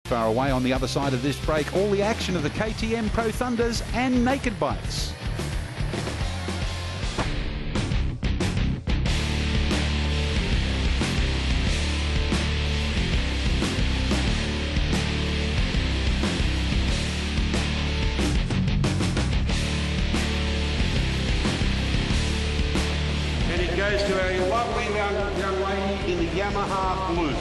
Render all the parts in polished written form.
Far away on the other side of this break, all the action of the KTM Pro Thunders and Naked Bikes. And it goes to our lovely young lady in the Yamaha blue.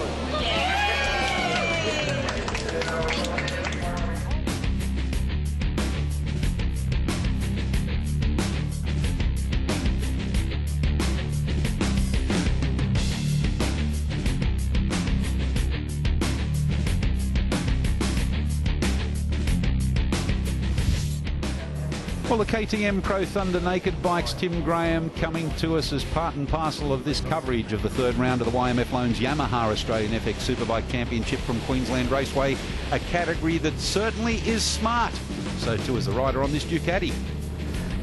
Well, the KTM Pro Thunder Naked Bikes, Tim Graham, coming to us as part and parcel of this coverage of the third round of the YMF Loans Yamaha Australian FX Superbike Championship from Queensland Raceway, a category that certainly is smart. So too is the rider on this Ducati.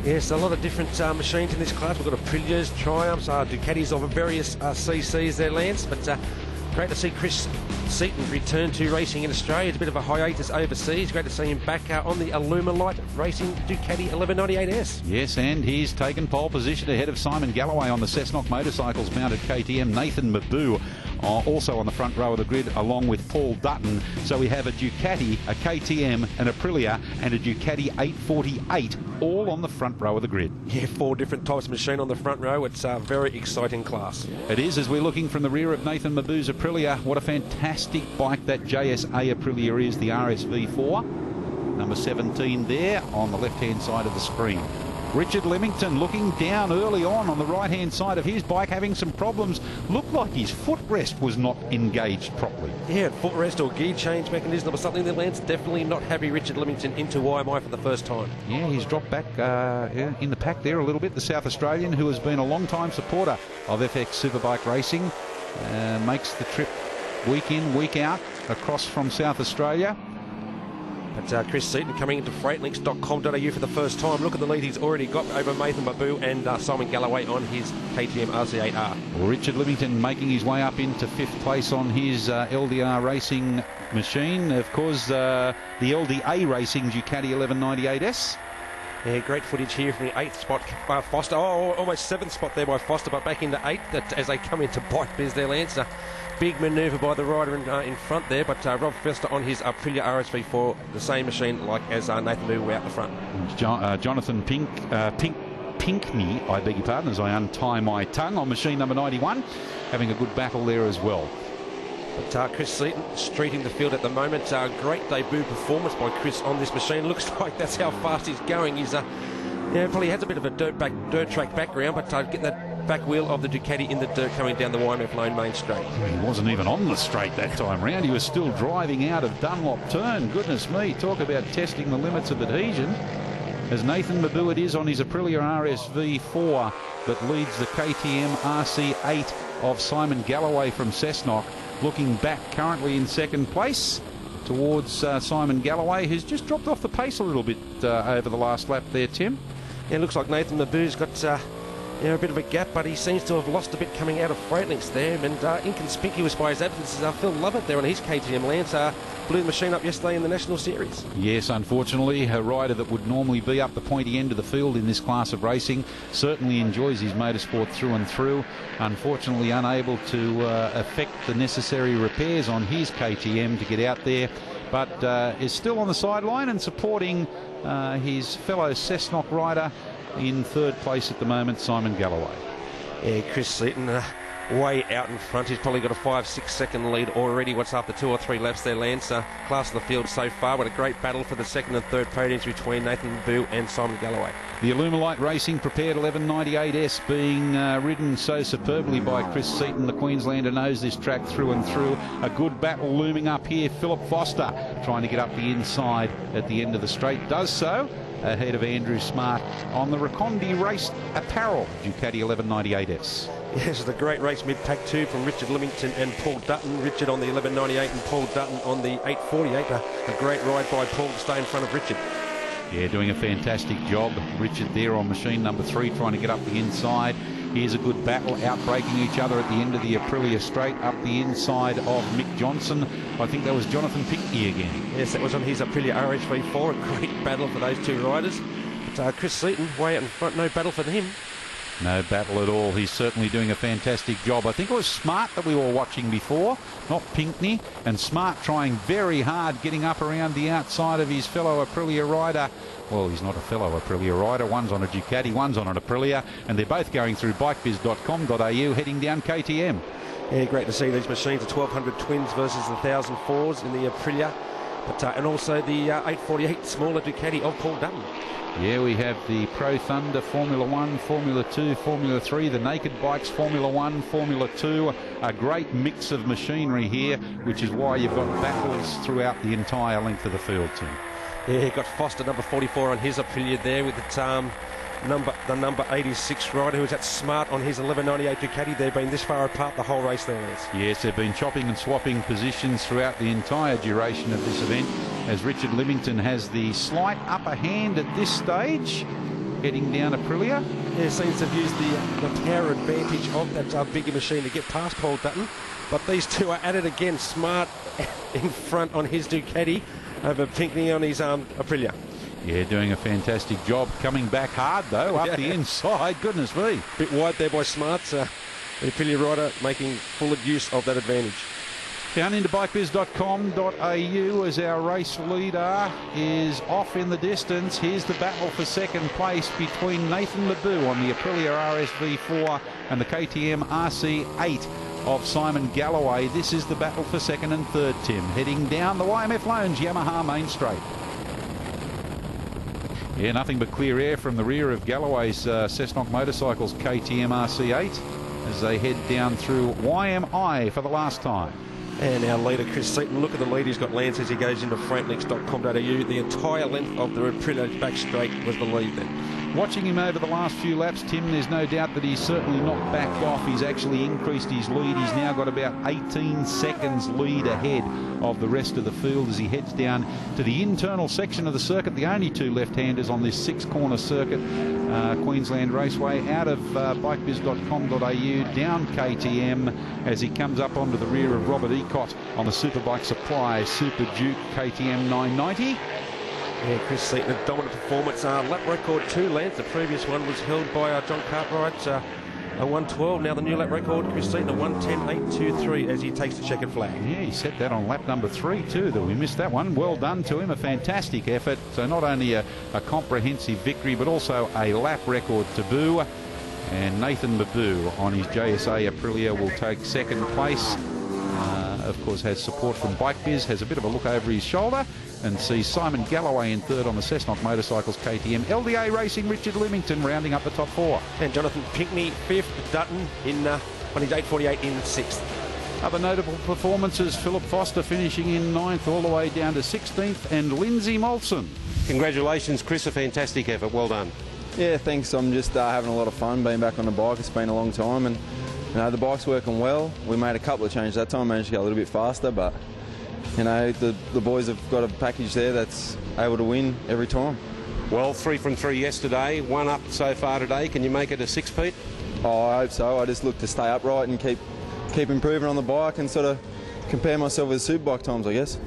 Yes, a lot of different machines in this class. We've got Aprilias, Triumphs, Ducatis of various CCs there, Lance, but great to see Chris Seaton return to racing in Australia. It's a bit of a hiatus overseas. Great to see him back on the Alumilite racing Ducati 1198S. Yes, and he's taken pole position ahead of Simon Galloway on the Cessnock Motorcycles mounted KTM. Nathan Mabou also on the front row of the grid along with Paul Dutton. So we have a Ducati, a KTM, an Aprilia and a Ducati 848 all on the front row of the grid. Yeah, 4 different types of machine on the front row. It's a very exciting class. It is, as we're looking from the rear of Nathan Mabou's Aprilia. What a fantastic bike that JSA Aprilia is, the RSV4. Number 17 there on the left-hand side of the screen. Richard Leamington looking down early on the right-hand side of his bike, having some problems. Looked like his footrest was not engaged properly. Yeah, footrest or gear change mechanism or something that lands. Definitely not happy Richard Leamington into YMI for the first time. Yeah, he's dropped back in the pack there a little bit. The South Australian, who has been a long-time supporter of FX Superbike racing, makes the trip week in, week out across from South Australia. But Chris Seaton coming into freightlinks.com.au for the first time. Look at the lead he's already got over Nathan Mabou and Simon Galloway on his KTM RC8R. Well, Richard Leamington making his way up into 5th place on his LDR racing machine. Of course, the LDA Racing Ducati 1198S. Yeah, great footage here from the 8th spot. Foster, almost 7th spot there by Foster, but back into 8th as they come into bike biz there, Lance. Big manoeuvre by the rider in front there, but Rob Foster on his Aprilia RSV4, the same machine like as Nathan Mabou out the front. Jonathan Pinkney, I beg your pardon, as I untie my tongue, on machine number 91, having a good battle there as well. But Chris Seaton streeting the field at the moment. Great debut performance by Chris on this machine. Looks like that's how fast he's going. He's probably has a bit of a dirt track background, but getting that back wheel of the Ducati in the dirt coming down the YMF Lone main straight. He wasn't even on the straight that time round. He was still driving out of Dunlop Turn. Goodness me, talk about testing the limits of adhesion. As Nathan Mabou it is on his Aprilia RSV4 that leads the KTM RC8 of Simon Galloway from Cessnock. Looking back currently in 2nd place towards Simon Galloway, who's just dropped off the pace a little bit over the last lap there, Tim. Yeah, it looks like Nathan Mabou's got a bit of a gap, but he seems to have lost a bit coming out of Freightlinks there, and inconspicuous by his absence is Phil Lovett there on his KTM. Lance blew the machine up yesterday in the National Series. Yes, unfortunately, a rider that would normally be up the pointy end of the field in this class of racing certainly enjoys his motorsport through and through. Unfortunately, unable to effect the necessary repairs on his KTM to get out there, but is still on the sideline and supporting his fellow Cessnock rider in 3rd place at the moment, Simon Galloway. Yeah, Chris Seaton way out in front. He's probably got a 5-6 second lead already. What's after 2 or 3 laps there, Lance? Class of the field so far. What a great battle for the 2nd and 3rd podiums between Nathan Mabou and Simon Galloway. The Alumilite Racing prepared 1198S being ridden so superbly by Chris Seaton. The Queenslander knows this track through and through. A good battle looming up here. Philip Foster trying to get up the inside at the end of the straight. Does so ahead of Andrew Smart on the Ricondi race Apparel Ducati 1198S. Yes, it's a great race mid-pack 2 from Richard Leamington and Paul Dutton. Richard on the 1198 and Paul Dutton on the 848. A great ride by Paul to stay in front of Richard. Yeah, doing a fantastic job. Richard there on machine number 3 trying to get up the inside. Here's a good battle, outbreaking each other at the end of the Aprilia straight up the inside of Mick Johnson. I think that was Jonathan Pinkney again. Yes, that was on his Aprilia RSV4. A great battle for those two riders. But Chris Seaton way out in front, no battle for him. No battle at all. He's certainly doing a fantastic job. I think it was Smart that we were watching before, not Pinkney. And Smart trying very hard, getting up around the outside of his fellow Aprilia rider. Well, he's not a fellow Aprilia rider. One's on a Ducati, one's on an Aprilia. And they're both going through bikebiz.com.au, heading down KTM. Yeah, great to see these machines, the 1200 twins versus the 1004s in the Aprilia. But, and also the 848 smaller Ducati of Paul Dutton. Yeah, we have the Pro Thunder Formula 1, Formula 2, Formula 3, the Naked Bikes Formula 1, Formula 2. A great mix of machinery here, which is why you've got battles throughout the entire length of the field, Tim. Yeah, got Foster number 44 on his Aprilia there with the number 86 rider who was at Smart on his 1198 Ducati. They've been this far apart the whole race there, Les. Yes, they've been chopping and swapping positions throughout the entire duration of this event, as Richard Livington has the slight upper hand at this stage, heading down Aprilia. Yeah, seems to have used the power advantage of that bigger machine to get past Paul Dutton. But these two are at it again. Smart in front on his Ducati over Pinkney on his Aprilia. Yeah, doing a fantastic job. Coming back hard, though, up the inside. Goodness me. Bit wide there by Smart. The Aprilia rider making full use of that advantage. Down into bikebiz.com.au as our race leader is off in the distance. Here's the battle for second place between Nathan Lebu on the Aprilia RSV4 and the KTM RC8 of Simon Galloway. This is the battle for second and third, Tim. Heading down the YMF Loans Yamaha Main Straight. Yeah, nothing but clear air from the rear of Galloway's Cessnock Motorcycles KTM RC8 as they head down through YMI for the last time. And our leader, Chris Seaton, look at the lead he's got, Lance, as he goes into franklinks.com.au. The entire length of the Aprilia back straight was the lead then. Watching him over the last few laps, Tim, there's no doubt that he's certainly not backed off. He's actually increased his lead. He's now got about 18 seconds lead ahead of the rest of the field as he heads down to the internal section of the circuit. The only two left-handers on this six-corner circuit, Queensland Raceway, out of bikebiz.com.au, down KTM as he comes up onto the rear of Robert Ecott on the Superbike Supply Super Duke KTM 990. Yeah, Chris Seaton, a dominant performance. Lap record 2, Lance. The previous one was held by John Cartwright, a 1:12. Now the new lap record, Chris Seaton, a 1:10.823 as he takes the checkered flag. Yeah, he set that on lap number 3 too, though we missed that one. Well done to him, a fantastic effort. So not only a comprehensive victory, but also a lap record to boo. And Nathan Lebu on his JSA Aprilia will take second place. Of course, has support from Bike Biz, has a bit of a look over his shoulder, and sees Simon Galloway in third on the Cessnock Motorcycles KTM. LDA Racing, Richard Livington rounding up the top 4. And Jonathan Pinkney fifth, Dutton on his 848 in sixth. Other notable performances, Philip Foster finishing in 9th all the way down to 16th, and Lindsay Molson. Congratulations, Chris, a fantastic effort. Well done. Yeah, thanks. I'm just having a lot of fun being back on the bike. It's been a long time, and you know, the bike's working well. We made a couple of changes that time, managed to go a little bit faster, but you know, the boys have got a package there that's able to win every time. Well, 3 from 3 yesterday, 1 up so far today. Can you make it a 6, Pete? Oh, I hope so. I just look to stay upright and keep improving on the bike and sort of compare myself with Superbike times, I guess.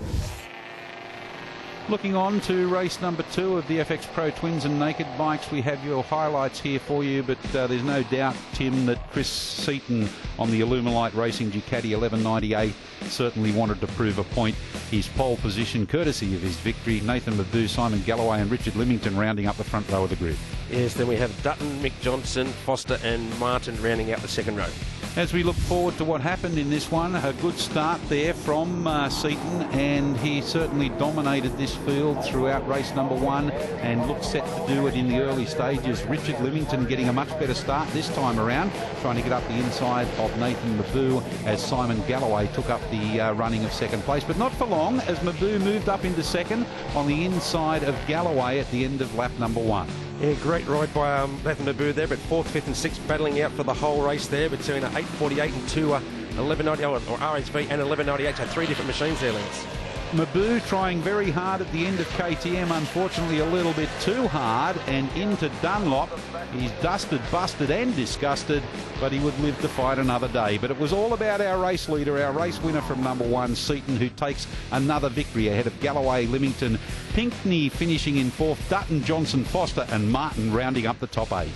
Looking on to race number 2 of the FX Pro Twins and Naked Bikes, we have your highlights here for you, but there's no doubt, Tim, that Chris Seaton on the Illuminate Racing Ducati 1198 certainly wanted to prove a point. His pole position, courtesy of his victory, Nathan Lebu, Simon Galloway and Richard Livington rounding up the front row of the grid. Yes, then we have Dutton, Mick Johnson, Foster and Martin rounding out the second row. As we look forward to what happened in this one, a good start there from Seaton, and he certainly dominated this field throughout race number 1 and looked set to do it in the early stages. Richard Livington getting a much better start this time around, trying to get up the inside of Nathan Lebu as Simon Galloway took up the running of second place, but not for long as Lebu moved up into second on the inside of Galloway at the end of lap number 1. Yeah, great ride by Nathan Lebu there, but 4th, 5th and 6th battling out for the whole race there between 848 and 2 1190 or RSV and 1198, so 3 different machines there, Lance. Mabou trying very hard at the end of KTM, unfortunately a little bit too hard, and into Dunlop. He's dusted, busted and disgusted, but he would live to fight another day. But it was all about our race leader, our race winner from number 1, Seaton, who takes another victory ahead of Galloway, Limington, Pinkney finishing in 4th, Dutton, Johnson, Foster and Martin rounding up the top 8.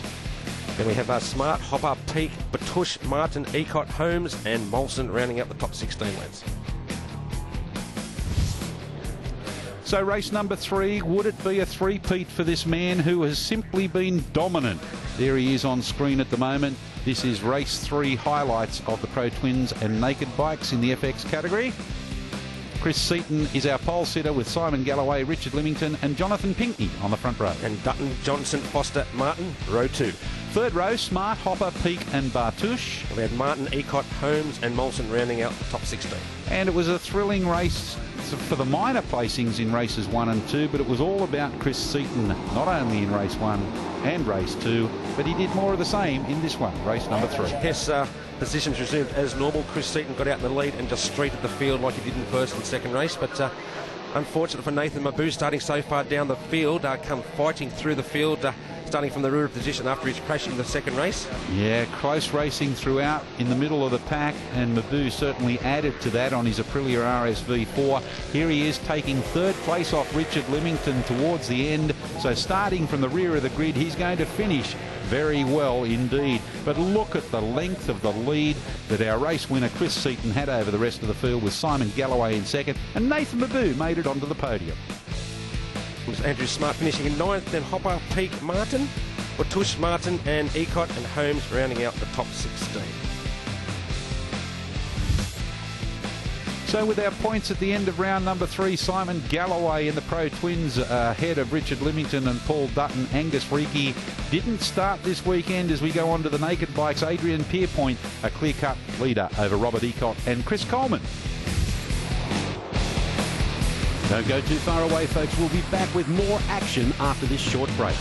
Then we have Smart, Hopper, Peak, Batush, Martin, Ecott, Holmes and Molson rounding up the top 16 lads. So race number 3, would it be a three-peat for this man who has simply been dominant? There he is on screen at the moment. This is race 3 highlights of the Pro Twins and Naked Bikes in the FX category. Chris Seaton is our pole sitter with Simon Galloway, Richard Limington and Jonathan Pinkney on the front row. And Dutton, Johnson, Foster, Martin, row 2. Third row, Smart, Hopper, Peak and Bartouche. We had Martin, Ecott, Holmes and Molson rounding out the top 16. And it was a thrilling race for the minor placings in races 1 and 2, but it was all about Chris Seaton, not only in race 1 and race 2, but he did more of the same in this one, race number 3. Yes, positions resumed as normal. Chris Seaton got out in the lead and just streeted the field like he did in first and second race, but unfortunate for Nathan Mabou starting so far down the field, come fighting through the field, starting from the rear position after his crash in the second race. Yeah, close racing throughout in the middle of the pack, and Mabou certainly added to that on his Aprilia RSV4. Here he is taking 3rd place off Richard Limington towards the end, so starting from the rear of the grid, he's going to finish very well indeed. But look at the length of the lead that our race winner Chris Seaton had over the rest of the field, with Simon Galloway in 2nd, and Nathan Mabou made it onto the podium. It was Andrew Smart finishing in 9th, then Hopper, Peak, Martin, Batush, Martin and Ecott and Holmes rounding out the top 16. So with our points at the end of round number 3, Simon Galloway in the Pro Twins ahead of Richard Limington and Paul Dutton. Angus Reiki didn't start this weekend. As we go on to the Naked Bikes, Adrian Pierpoint a clear-cut leader over Robert Ecott and Chris Coleman. Don't go too far away, folks. We'll be back with more action after this short break.